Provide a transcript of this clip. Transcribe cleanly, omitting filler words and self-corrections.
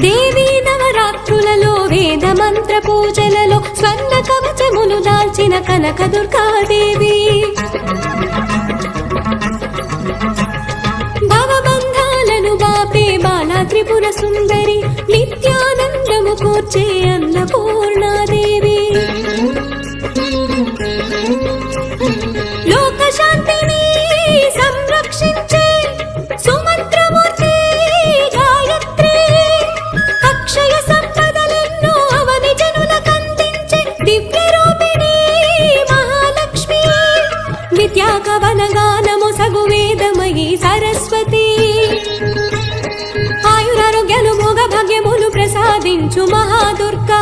దేవీ నవరాత్రులలో వేద మంత్ర పూజలలో స్వర్ణ కవచములు దాల్చిన కనక దుర్గాదేవి భవబంధాలను బాపే బాలా త్రిపుర సుందరి నిత్యానందము కూర్చే అన్నపూర్ణాదేవి లోక శాంతిని సంరక్షించే సుమంత్రమూర్తి గాయత్రి అక్షయ సంపదలెన్నో అవని జనులకందించే దివ్య రూపిణి మహాలక్ష్మి విద్యా కవన గానము సగు వేదమయీ సరస్వతి ఆయురారోగ్యాలు భోగ భాగ్యములు ప్రసాదించు మహాదుర్గా